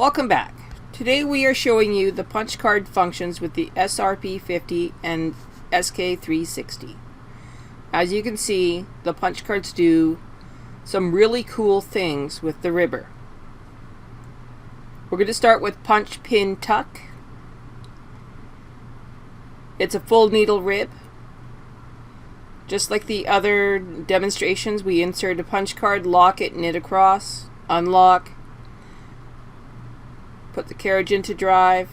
Welcome back. Today we are showing you the punch card functions with the SRP 50 and SK 360. As you can see, the punch cards do some really cool things with the ribber. We're going to start with punch pin tuck. It's a full needle rib. Just like the other demonstrations, we insert a punch card, lock it, knit across, unlock, put the carriage into drive.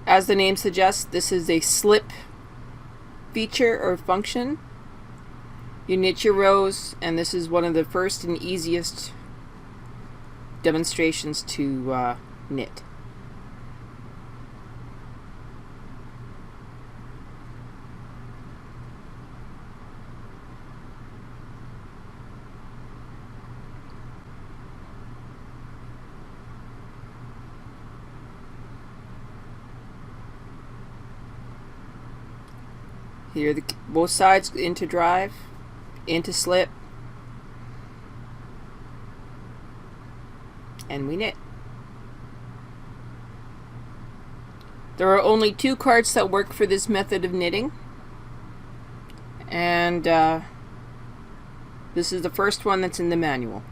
As the name suggests, this is a slip feature or function. You knit your rows, and this is one of the first and easiest demonstrations to knit. Here, both sides into drive, into slip, and we knit. There are only 2 cards that work for this method of knitting, and this is the first one that's in the manual.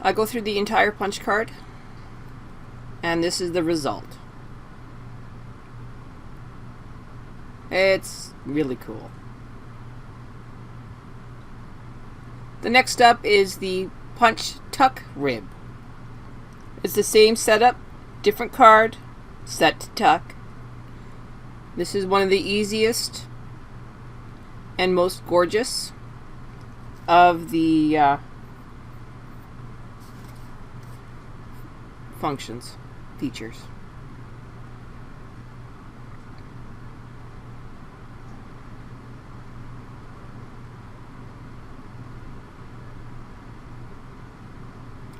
I go through the entire punch card, and this is the result. It's really cool. The next up is the punch tuck rib. It's the same setup, different card, set to tuck. This is one of the easiest and most gorgeous of the functions, features.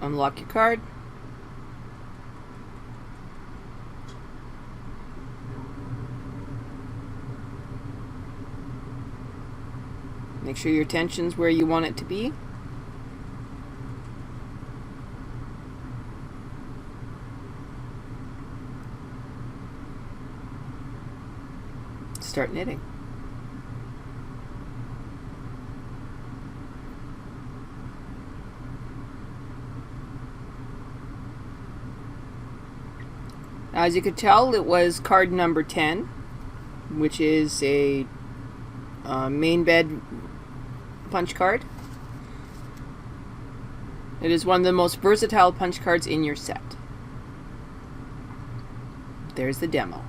Unlock your card. Make sure your tension's where you want it to be. Start knitting. As you could tell, it was card number 10, which is a main bed punch card. It is one of the most versatile punch cards in your set. There's the demo.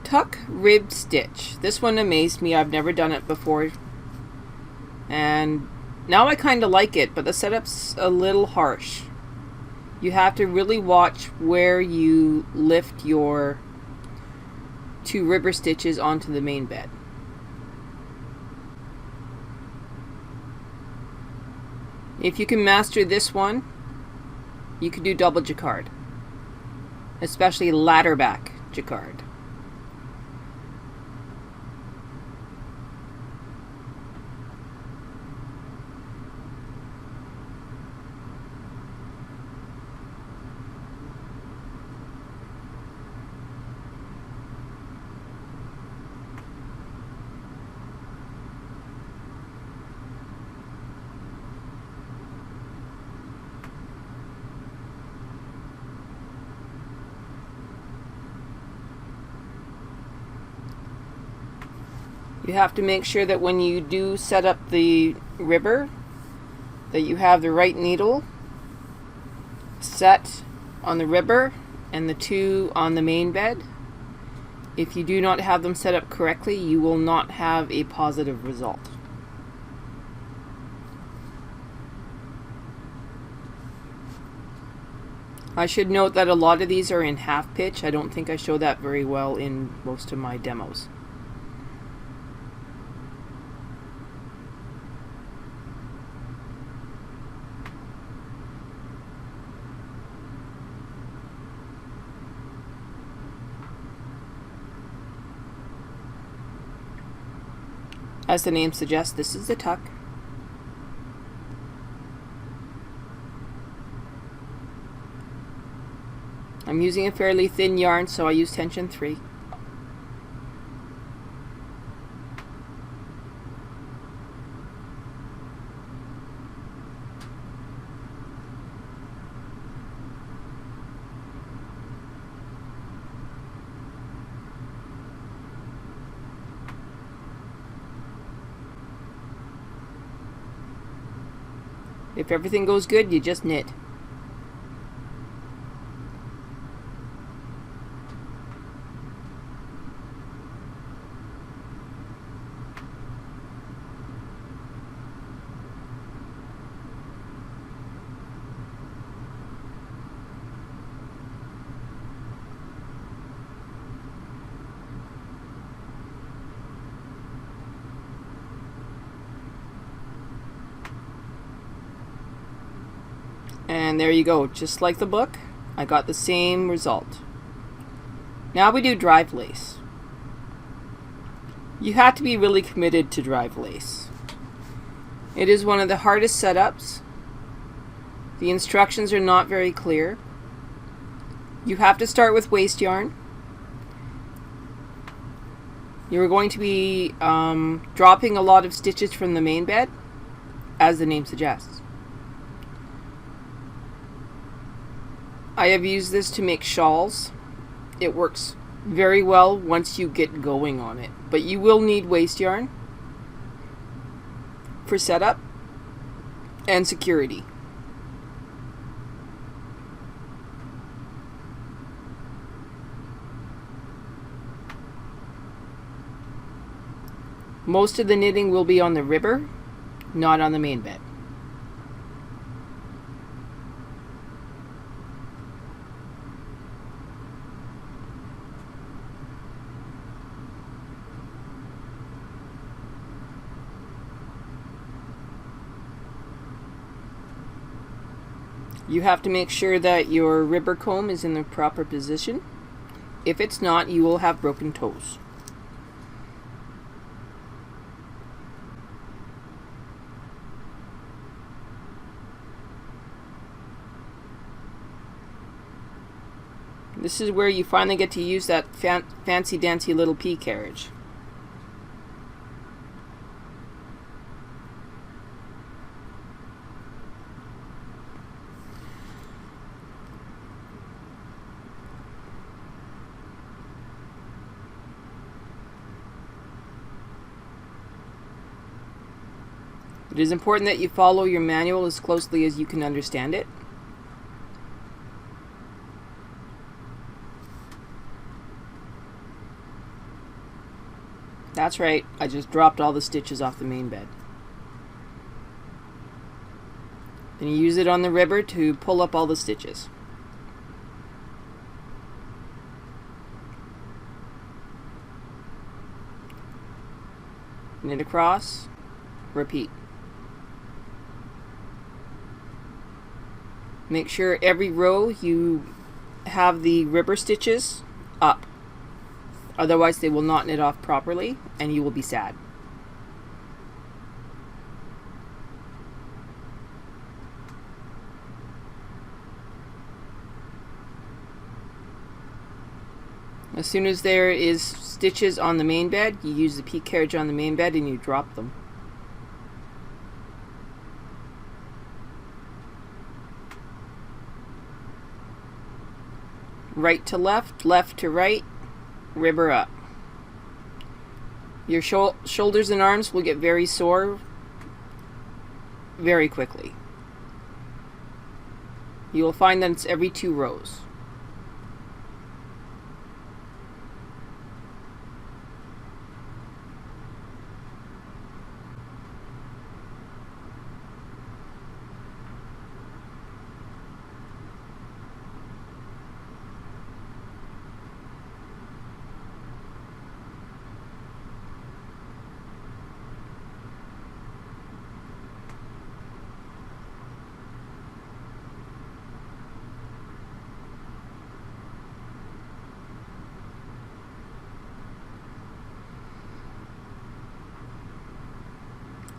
Tuck ribbed stitch. This one amazed me. I've never done it before, and now I kind of like it, but the setup's a little harsh. You have to really watch where you lift your 2 ribber stitches onto the main bed. If you can master this one, you can do double Jacquard, especially ladder back Jacquard. You have to make sure that when you do set up the ribber, that you have the right needle set on the ribber and the 2 on the main bed. If you do not have them set up correctly, you will not have a positive result. I should note that a lot of these are in half pitch. I don't think I show that very well in most of my demos. As the name suggests, this is the tuck. I'm using a fairly thin yarn, so I use tension 3. If everything goes good, you just knit. And there you go, just like the book, I got the same result. Now we do drive lace. You have to be really committed to drive lace. It is one of the hardest setups. The instructions are not very clear. You have to start with waste yarn. You're going to be dropping a lot of stitches from the main bed, as the name suggests. I have used this to make shawls. It works very well once you get going on it, but you will need waste yarn for setup and security. Most of the knitting will be on the ribber, not on the main bed. You have to make sure that your ribber comb is in the proper position. If it's not, you will have broken toes. This is where you finally get to use that fancy dancy little pea carriage. It is important that you follow your manual as closely as you can understand it. That's right, I just dropped all the stitches off the main bed. Then you use it on the ribber to pull up all the stitches. Knit across, repeat. Make sure every row you have the ribber stitches up. Otherwise they will not knit off properly and you will be sad. As soon as there is stitches on the main bed, you use the pea carriage on the main bed and you drop them. Right to left, left to right, ribber up. Your shoulders and arms will get very sore very quickly. You will find that it's every 2 rows.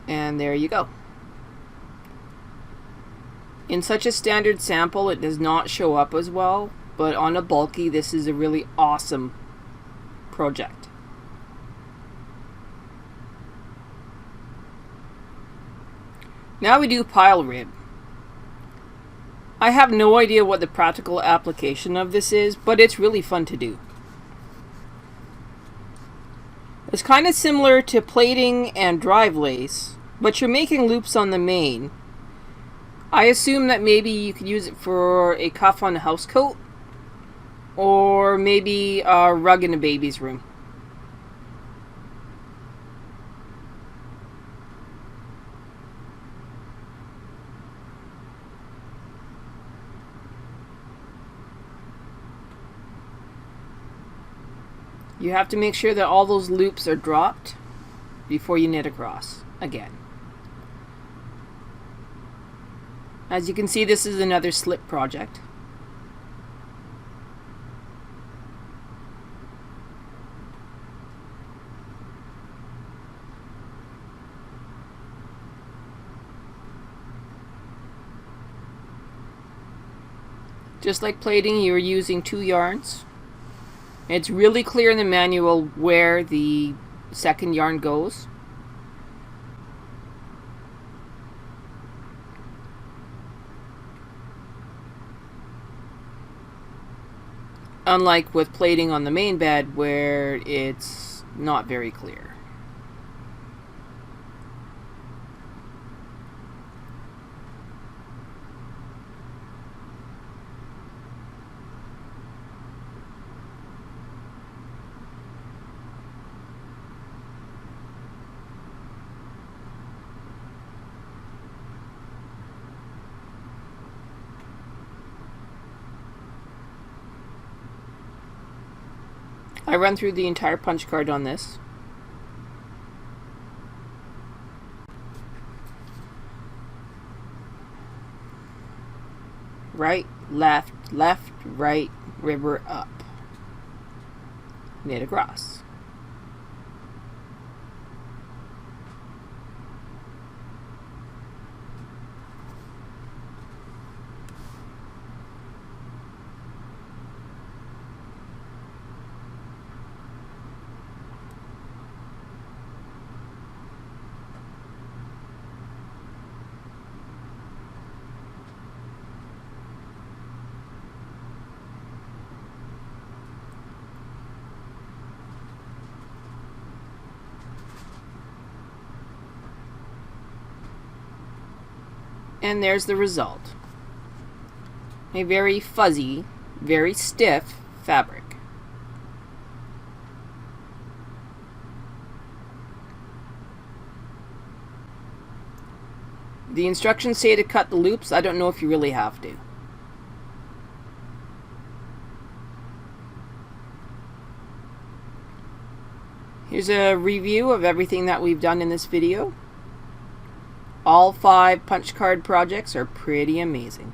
And there you go. In such a standard sample, it does not show up as well, but on a bulky, this is a really awesome project. Now we do pile rib. I have no idea what the practical application of this is, but it's really fun to do. It's kind of similar to plating and drive lace, but you're making loops on the main. I assume that maybe you could use it for a cuff on a house coat, or maybe a rug in a baby's room. You have to make sure that all those loops are dropped before you knit across again. As you can see, this is another slip project. Just like plating, you're using 2 yarns. It's really clear in the manual where the second yarn goes. Unlike with plating on the main bed where it's not very clear. I run through the entire punch card on this. Right, left, left, right, river up. Knit across. And there's the result. A very fuzzy, very stiff fabric. The instructions say to cut the loops. I don't know if you really have to. Here's a review of everything that we've done in this video. All 5 punch card projects are pretty amazing.